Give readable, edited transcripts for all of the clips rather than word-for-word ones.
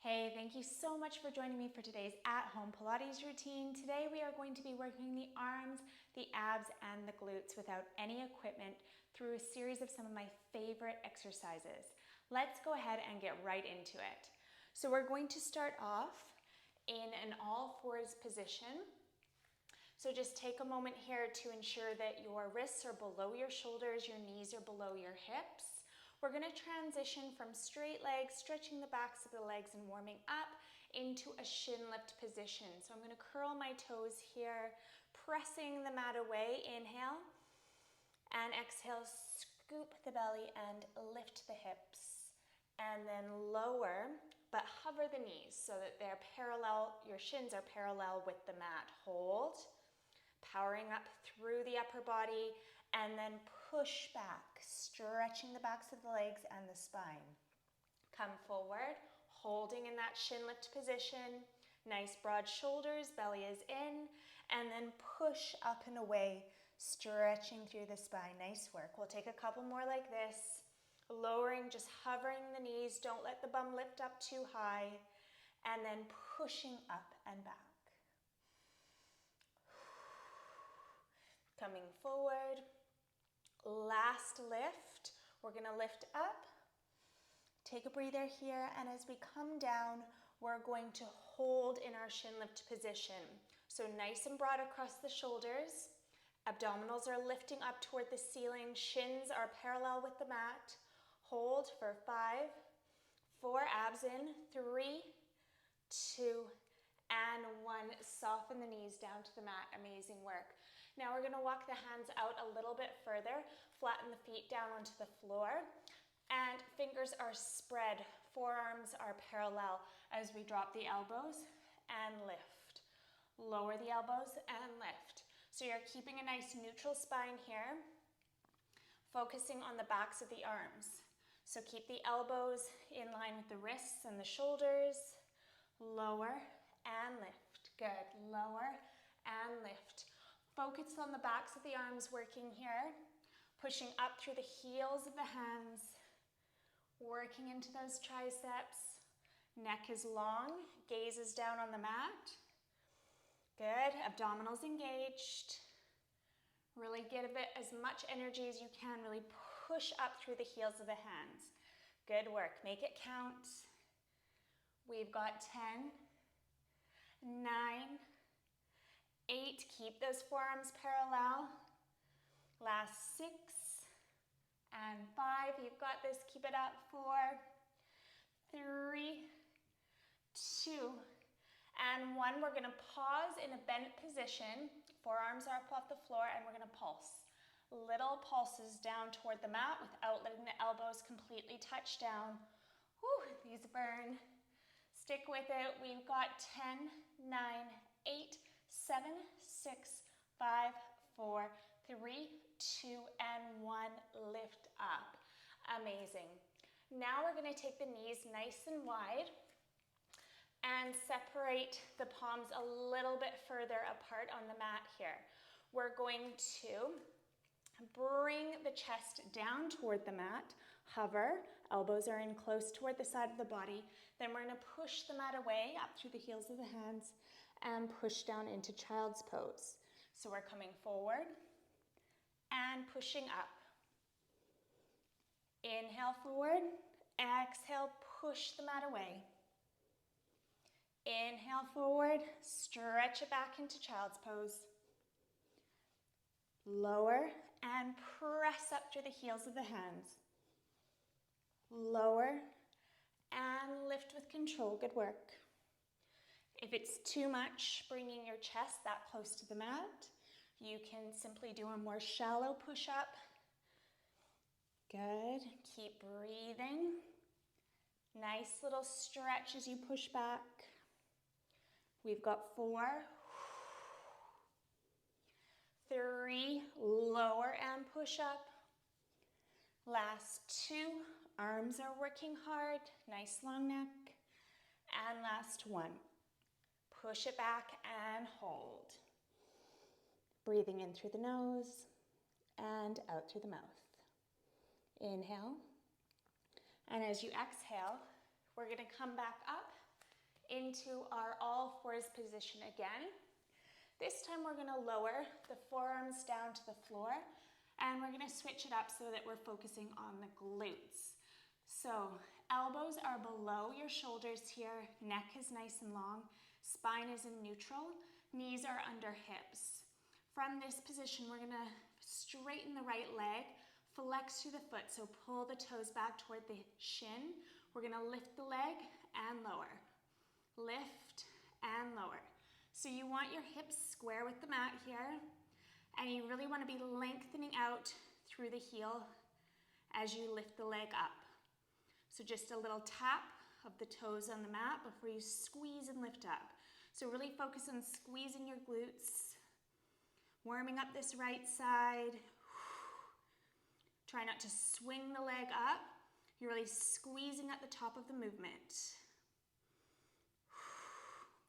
Hey, thank you so much for joining me for today's at-home Pilates routine. Today we are going to be working the arms, the abs, and the glutes without any equipment through a series of some of my favorite exercises. Let's go ahead and get right into it. So we're going to start off in an all fours position. So just take a moment here to ensure that your wrists are below your shoulders, your knees are below your hips. We're going to transition from straight legs, stretching the backs of the legs and warming up, into a shin lift position. So I'm going to curl my toes here, pressing the mat away. Inhale, and exhale, scoop the belly and lift the hips. And then lower, but hover the knees so that they're parallel, your shins are parallel with the mat. Hold, powering up through the upper body, and then push back, stretching the backs of the legs and the spine. Come forward, holding in that shin lift position. Nice broad shoulders, belly is in, and then push up and away, stretching through the spine. Nice work. We'll take a couple more like this. Lowering, just hovering the knees. Don't let the bum lift up too high. And then pushing up and back. Coming forward. Last lift, we're going to lift up, take a breather here, and as we come down, we're going to hold in our shin lift position. So nice and broad across the shoulders, abdominals are lifting up toward the ceiling, shins are parallel with the mat. Hold for 5, 4, abs in, 3, 2, and 1. Soften the knees down to the mat. Amazing work. Now we're going to walk the hands out a little bit further, flatten the feet down onto the floor, and fingers are spread, forearms are parallel as we drop the elbows and lift. Lower the elbows and lift. So you're keeping a nice neutral spine here, focusing on the backs of the arms. So keep the elbows in line with the wrists and the shoulders. Lower and lift. Good. Lower and lift. Focus on the backs of the arms working here. Pushing up through the heels of the hands. Working into those triceps. Neck is long. Gaze is down on the mat. Good. Abdominals engaged. Really give it as much energy as you can. Really push up through the heels of the hands. Good work. Make it count. We've got 10, 9, 8. Keep those forearms parallel. Last 6 and 5. You've got this. Keep it up. 4, 3, 2, and 1. We're going to pause in a bent position. Forearms are up off the floor, and we're going to pulse. Little pulses down toward the mat without letting the elbows completely touch down. Whew, these burn. Stick with it. We've got 10, 9, 8, 7, 6, 5, 4, 3, 2, and 1. Lift up. Amazing. Now we're going to take the knees nice and wide and separate the palms a little bit further apart on the mat here. We're going to bring the chest down toward the mat, hover, elbows are in close toward the side of the body. Then we're going to push the mat away up through the heels of the hands and push down into child's pose. So we're coming forward and pushing up. Inhale forward, exhale, push the mat away. Inhale forward, stretch it back into child's pose. Lower and press up through the heels of the hands. Lower and lift with control. Good work. If it's too much, bringing your chest that close to the mat, you can simply do a more shallow push-up. Good. Keep breathing. Nice little stretch as you push back. We've got 4. 3, lower and push up. Last 2, arms are working hard, nice long neck. And last 1, push it back and hold. Breathing in through the nose and out through the mouth. Inhale. And as you exhale, we're going to come back up into our all fours position again. This time we're gonna lower the forearms down to the floor, and we're gonna switch it up so that we're focusing on the glutes. So elbows are below your shoulders here, neck is nice and long, spine is in neutral, knees are under hips. From this position, we're gonna straighten the right leg, flex through the foot, so pull the toes back toward the shin. We're gonna lift the leg and lower. Lift and lower. So you want your hips square with the mat here, and you really want to be lengthening out through the heel as you lift the leg up. So just a little tap of the toes on the mat before you squeeze and lift up. So really focus on squeezing your glutes, warming up this right side. Try not to swing the leg up. You're really squeezing at the top of the movement.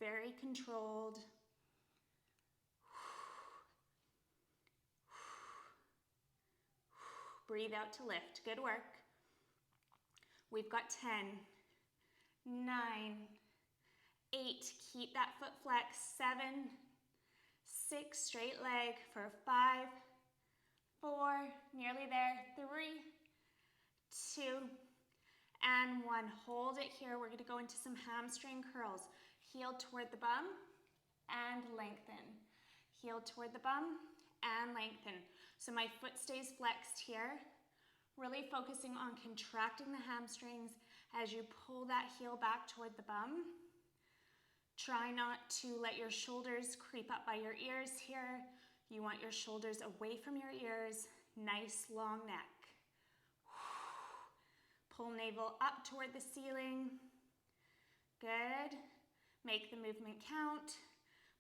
Very controlled. Breathe out to lift. Good work. We've got 10, 9, 8. Keep that foot flexed. 7, 6. Straight leg for 5, 4. Nearly there. 3, 2, and 1. Hold it here. We're going to go into some hamstring curls. Heel toward the bum and lengthen. Heel toward the bum and lengthen. So my foot stays flexed here. Really focusing on contracting the hamstrings as you pull that heel back toward the bum. Try not to let your shoulders creep up by your ears here. You want your shoulders away from your ears. Nice long neck. Pull navel up toward the ceiling. Good. Make the movement count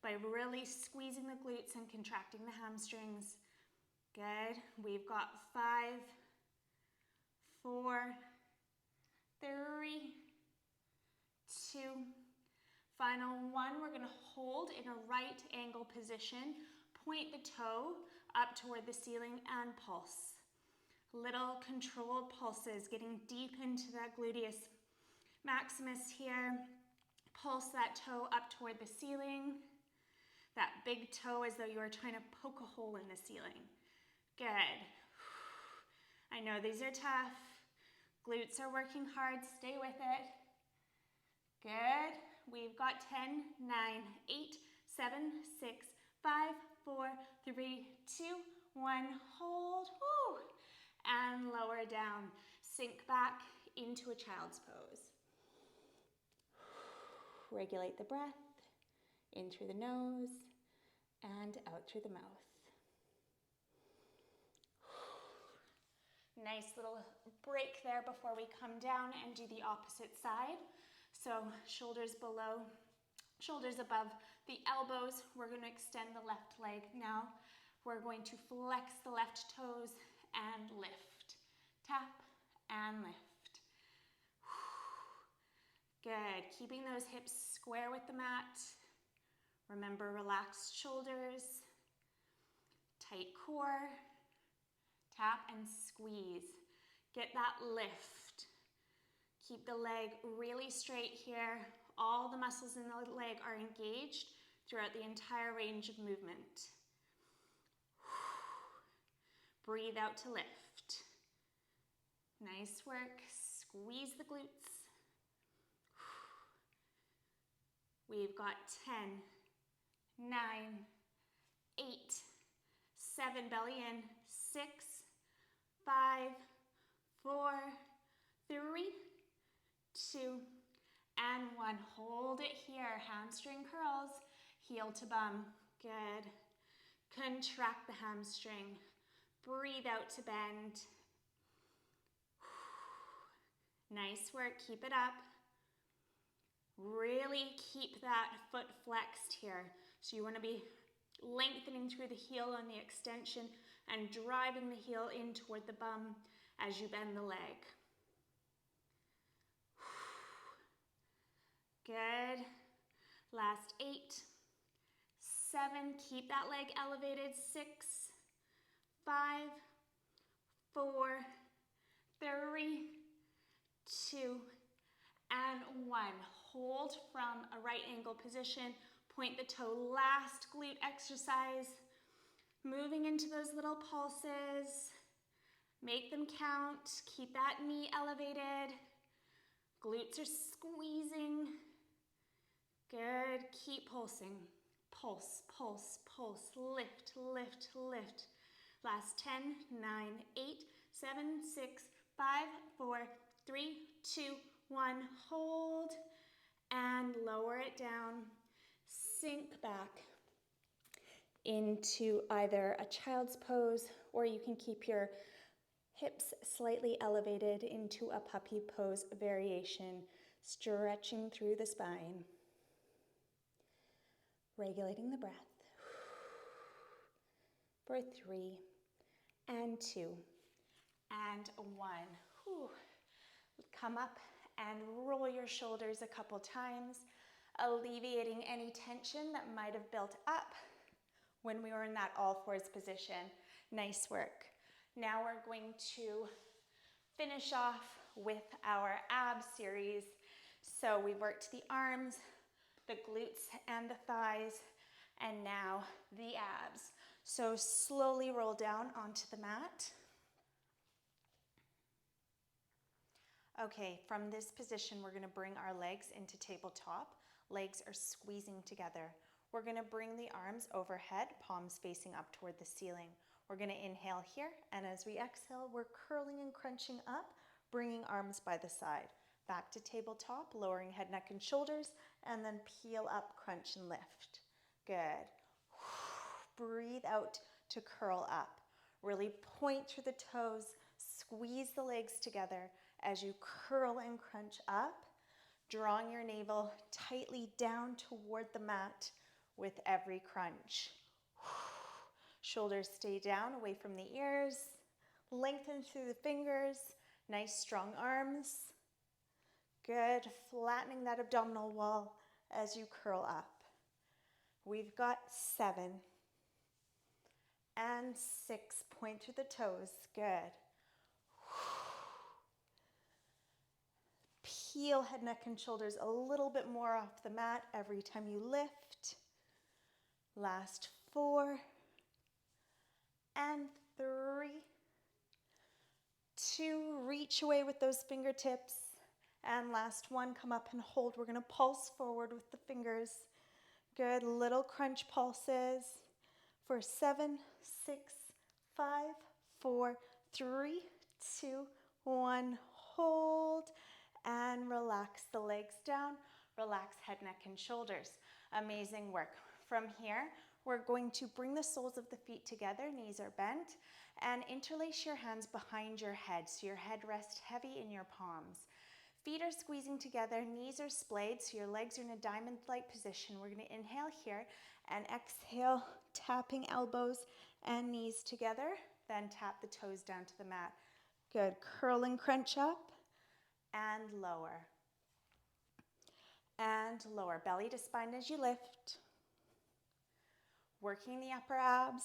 by really squeezing the glutes and contracting the hamstrings. Good. We've got 5, 4, 3, 2, final 1. We're going to hold in a right angle position. Point the toe up toward the ceiling and pulse. Little controlled pulses, getting deep into that gluteus maximus here. Pulse that toe up toward the ceiling. That big toe as though you are trying to poke a hole in the ceiling. Good. I know these are tough. Glutes are working hard. Stay with it. Good. We've got 10, 9, 8, 7, 6, 5, 4, 3, 2, 1. Hold. Woo. And lower down. Sink back into a child's pose. Regulate the breath, in through the nose and out through the mouth. Nice little break there before we come down and do the opposite side. So shoulders below, shoulders above the elbows. We're going to extend the left leg now. We're going to flex the left toes and lift. Tap and lift. Good. Keeping those hips square with the mat. Remember, relaxed shoulders, tight core. Tap and squeeze. Get that lift. Keep the leg really straight here. All the muscles in the leg are engaged throughout the entire range of movement. Breathe out to lift. Nice work. Squeeze the glutes. We've got 10, 9, 8, 7, belly in, 6, 5, 4, 3, 2, and 1. Hold it here. Hamstring curls, heel to bum. Good. Contract the hamstring. Breathe out to bend. Nice work. Keep it up. Really keep that foot flexed here. So you want to be lengthening through the heel on the extension and driving the heel in toward the bum as you bend the leg. Good. Last 8, 7, keep that leg elevated. 6, 5, 4, 3, 2, and 1. Hold from a right angle position. Point the toe, last glute exercise. Moving into those little pulses. Make them count. Keep that knee elevated. Glutes are squeezing. Good. Keep pulsing. Pulse, pulse, pulse. Lift, lift, lift. Last 10, 9, 8, 7, 6, 5, 4, 3, 2, 1. Hold and lower it down. Sink back into either a child's pose, or you can keep your hips slightly elevated into a puppy pose variation, stretching through the spine. Regulating the breath. For 3 and 2 and 1. Whew. Come up and roll your shoulders a couple times, alleviating any tension that might have built up when we were in that all fours position. Nice work. Now we're going to finish off with our abs series. So we worked the arms, the glutes and the thighs, and now the abs. So slowly roll down onto the mat. Okay, from this position, we're gonna bring our legs into tabletop. Legs are squeezing together. We're gonna bring the arms overhead, palms facing up toward the ceiling. We're gonna inhale here, and as we exhale, we're curling and crunching up, bringing arms by the side. Back to tabletop, lowering head, neck, and shoulders, and then peel up, crunch, and lift. Good. Breathe out to curl up. Really point through the toes, squeeze the legs together as you curl and crunch up, drawing your navel tightly down toward the mat with every crunch. Shoulders stay down, away from the ears. Lengthen through the fingers. Nice strong arms. Good. Flattening that abdominal wall as you curl up. We've got 7 and 6. Point through the toes. Good. Peel head, neck, and shoulders a little bit more off the mat every time you lift. Last 4 and 3, 2, reach away with those fingertips. And last 1, come up and hold. We're gonna pulse forward with the fingers. Good, little crunch pulses for 7, 6, 5, 4, 3, 2, 1, hold, and relax the legs down. Relax head, neck, and shoulders. Amazing work. From here, we're going to bring the soles of the feet together, knees are bent, and interlace your hands behind your head so your head rests heavy in your palms. Feet are squeezing together, knees are splayed, so your legs are in a diamond-like position. We're going to inhale here and exhale, tapping elbows and knees together, then tap the toes down to the mat. Good. Curl and crunch up and lower. And lower. Belly to spine as you lift. Working the upper abs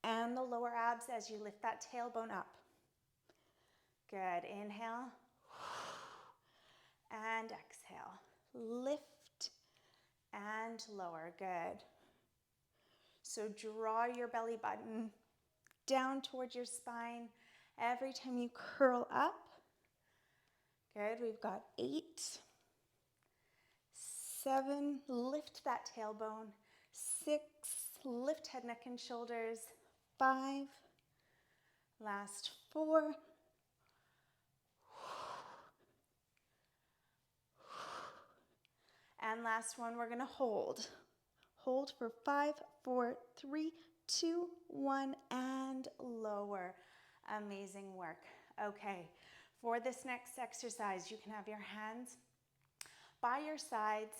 and the lower abs as you lift that tailbone up. Good. Inhale. And exhale. Lift and lower. Good. So draw your belly button down towards your spine every time you curl up. Good. We've got 8, 7, lift that tailbone. 6, lift head, neck, and shoulders. 5, last 4, and last one, we're gonna hold. Hold for 5, 4, 3, 2, 1, and lower. Amazing work. Okay, for this next exercise, you can have your hands by your sides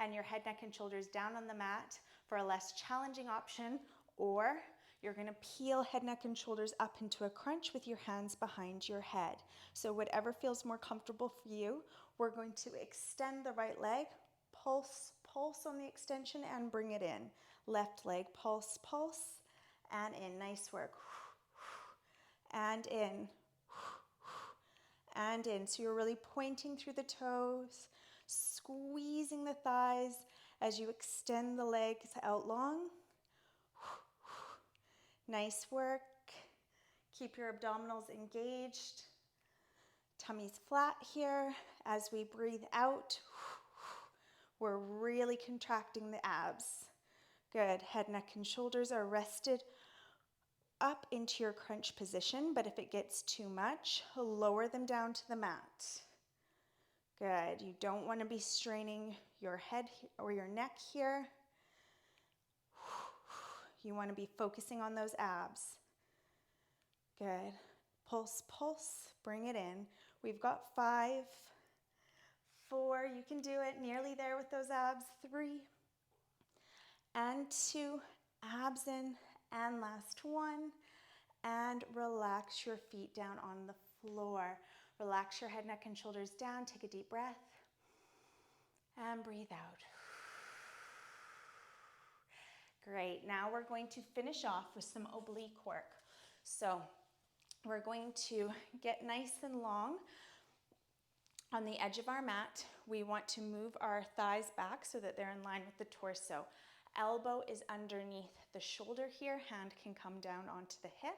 and your head, neck, and shoulders down on the mat for a less challenging option, or you're gonna peel head, neck, and shoulders up into a crunch with your hands behind your head. So whatever feels more comfortable for you, we're going to extend the right leg, pulse, pulse on the extension, and bring it in. Left leg, pulse, pulse, and in. Nice work. And in. and in. So you're really pointing through the toes, squeezing the thighs as you extend the legs out long. Nice work. Keep your abdominals engaged. Tummy's flat here. As we breathe out, we're really contracting the abs. Good. Head, neck, and shoulders are rested up into your crunch position, but if it gets too much, lower them down to the mat. Good. You don't want to be straining your head or your neck here. You want to be focusing on those abs. Good. Pulse, pulse. Bring it in. We've got 5, 4. You can do it. Nearly there with those abs. 3 and 2. Abs in. And last 1. And relax your feet down on the floor. Relax your head, neck, and shoulders down. Take a deep breath. And breathe out. Great. Now we're going to finish off with some oblique work. So we're going to get nice and long on the edge of our mat. We want to move our thighs back so that they're in line with the torso. Elbow is underneath the shoulder here. Hand can come down onto the hip.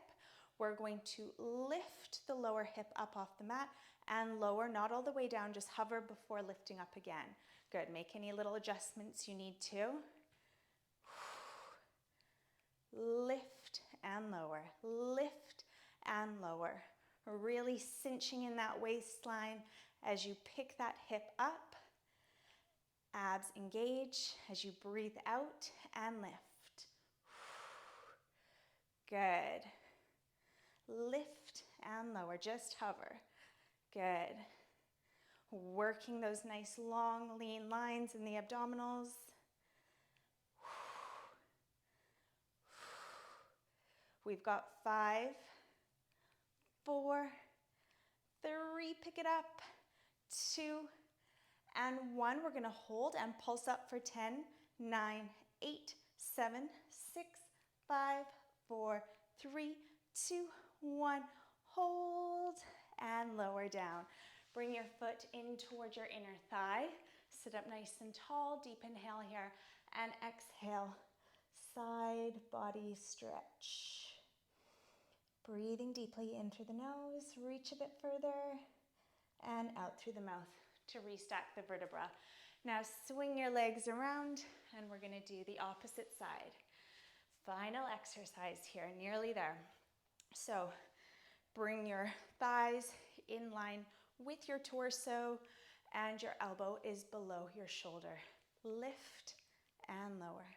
We're going to lift the lower hip up off the mat and lower, not all the way down, just hover before lifting up again. Good. Make any little adjustments you need to. Lift and lower. Lift and lower. Really cinching in that waistline as you pick that hip up. Abs engage as you breathe out and lift. Good. Lift and lower. Just hover. Good. Working those nice long lean lines in the abdominals. We've got 5, 4, 3, pick it up, 2, and 1. We're going to hold and pulse up for 10, 9, 8, 7, 6, 5, 4, 3, 2, 1. Hold and lower down. Bring your foot in towards your inner thigh. Sit up nice and tall. Deep inhale here and exhale. Side body stretch. Breathing deeply in through the nose, reach a bit further, and out through the mouth to restack the vertebra. Now swing your legs around, and we're going to do the opposite side. Final exercise here, nearly there. So bring your thighs in line with your torso, and your elbow is below your shoulder. Lift and lower.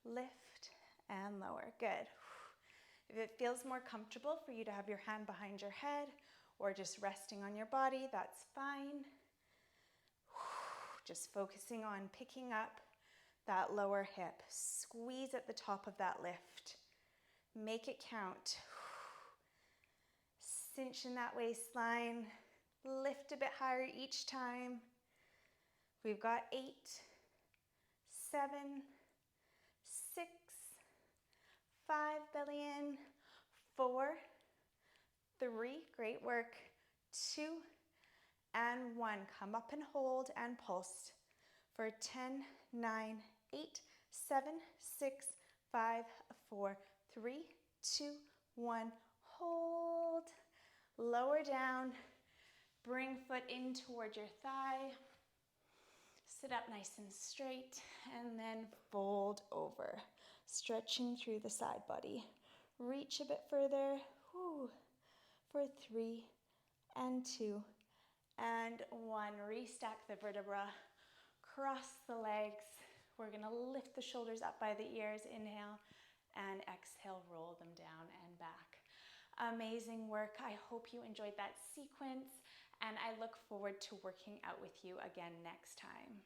Lift and lower. Good. If it feels more comfortable for you to have your hand behind your head or just resting on your body, that's fine. Just focusing on picking up that lower hip. Squeeze at the top of that lift. Make it count. Cinch in that waistline. Lift a bit higher each time. We've got 8, 7, 6, 5, belly in, 4, 3, great work, 2, and 1. Come up and hold and pulse for 10, 9, 8, 7, 6, 5, 4, 3, 2, 1. Hold, lower down, bring foot in toward your thigh. Sit up nice and straight, and then fold over, stretching through the side body. Reach a bit further, for 3, and 2, and 1. Restack the vertebra, cross the legs. We're going to lift the shoulders up by the ears, inhale, and exhale, roll them down and back. Amazing work. I hope you enjoyed that sequence, and I look forward to working out with you again next time.